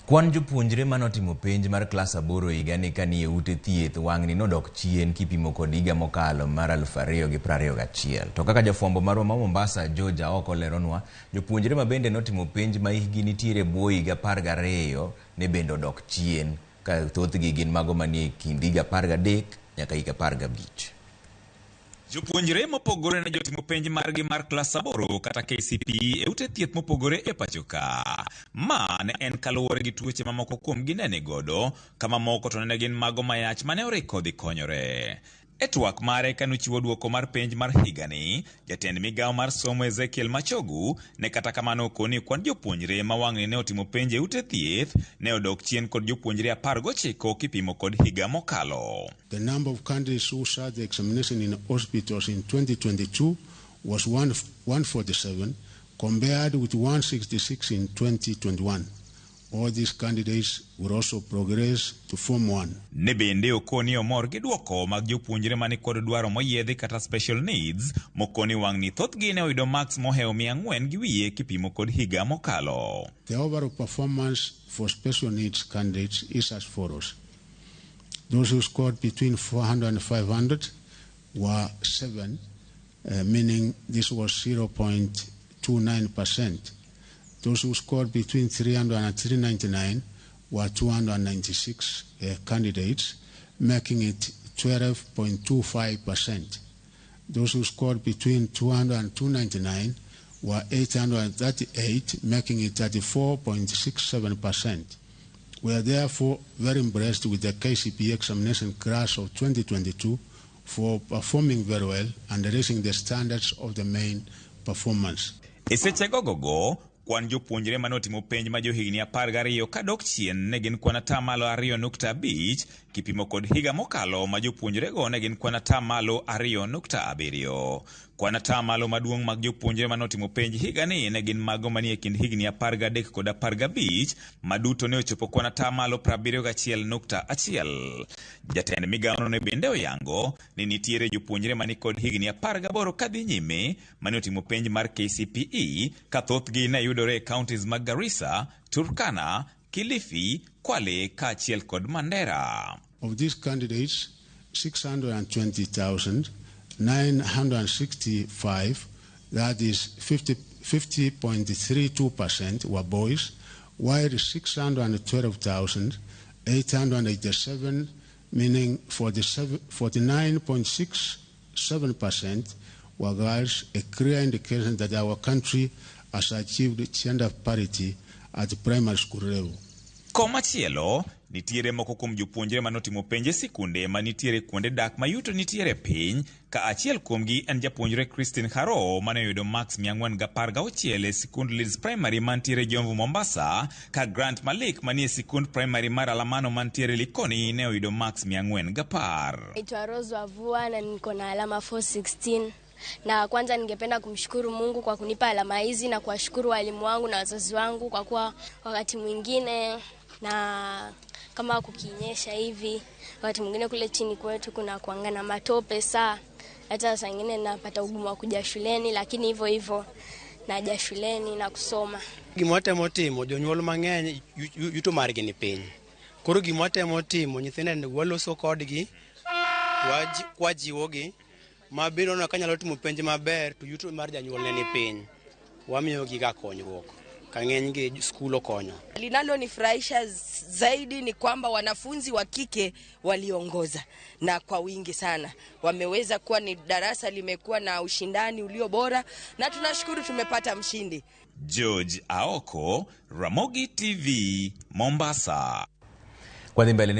Kwan jopuonjre manotimo penj mar klas 8 higani kanie ute thieth wang'ni nodok chien kipimo kod higa mokalo mar 2021. To kaka jafwambo marwa ma Mombasa George Aoko leronwa, jopuonjre ma bende notimo penj ma hikgi nitiere bwo higa 12 ne bende odok chien, ka thothgi gin mago manie kind higa 13 nyaka higa 15. Jopuonjre mopogore ne jotimo penj margi mar klas 8 kata KCPE e ute thieth mopogore e pachoka. Ma ne en kaluwore gi tuoche mamoko kuomgi ne godo, kama moko to ne gin mago mayach mane orekodhi konyore. E twak mare kanochiwo duoko mar penj mar higani, jatend migawo mar somo Ezekiel Machogu ne kata kamano koni kwan jopuonjre ma wang'ni ne otimo penj e ute thieth ne odok chien kod jopuonjre 19 kipimo kod higa mokalo. The number of candidates who sat the examination in hospitals in 2022 was 147 compared with 166 in 2021. All these candidates will also progress to Form 1. Ne bende okoni omor gi duoko mag jopuonjre mani kod dwaro moyiedhi kata special needs, mokoni wang'ni thothgi ne oyudo marks mohewo 400 gi wiye kipimo kod higa mokalo. The overall performance for special needs candidates is as follows. Those who scored between 400 and 500 were 7, meaning this was 0.29%. Those who scored between 300 and 399 were 296 candidates, making it 12.25%. Those who scored between 200 and 299 were 838, making it 34.67%. We are therefore very impressed with the KCPE examination class of 2022 for performing very well and raising the standards of the main performance. Kwan jopuonjre manotimo penj ma johigni 12 kadok chien ne gin kwan atamalo 2.5 kipimo kod higa mokalo ma jopuonjre go ne gin kwan atamalo 2.7. Kwan atamalo maduong' mag jopuonjre manotimo penj higani ne gin mago manie kind higni 13 kod 15, maduto ne ochopo kwan atamalo 71.1. Jatend migawono ne bende oyango ni nitiere jopuonjre mani kod higni 18 kadhi nyime mane otimo penj mar KCPE ka thothgi ne yudore counties mag Garissa, Turkana, Kilifi, Kwale kaachiel kod Mandera. Of these candidates, 620,965, that is 50.32%, were boys, while 612,887, meaning 49.67%, were girls, a clear indication that our country has achieved gender parity at the primary school level. Komachielo, nitiere moko kuom jopuonjre manotimo penj e sikunde manitiere kuonde dak mayuto nitiere piny, ka achiel kuomgi en japuonjre Christine Haro mane oyudo marks 416 e sikund Leeds Primary mantiere Jomvu Mombasa, ka Grant Malik manie sikund primary mar Alamano mantiere Likoni ne oyudo marks 410. Naitwa Rose Wavua na niko na alama 416. Na kwanza ningependa kumshukuru Mungu kwa kunipa alama hizi na kuwashukuru walimu wangu na wazazi wangu kwa kuwa wakati mwingine na kama kukinyesha hivi, wakati mwingine kule chini kwetu kuna kuangana matope hata saa nyingine napata ugumu wa kuja shuleni, lakini hivyo hivyo naja shuleni na kusoma. Gimotemo timo jonyuol mang'eny yuto margi ni piny. Koro gimotemo timo nyithindo waloso kodgi, wajiwogi mabiro na kanyalo timo penj maber to yuto mar janyuol ni piny. Wamiyo giga konyruok. Kang'enygi skul okonyo. Linalonifurahisha zaidi ni kwamba wanafunzi wa kike waliongoza na kwa wingi sana. Wameweza kuwa ni darasa limekuwa na ushindani ulio bora na tunashukuru tumepata mshindi. George Aoko, Ramogi TV, Mombasa. Kwa mbele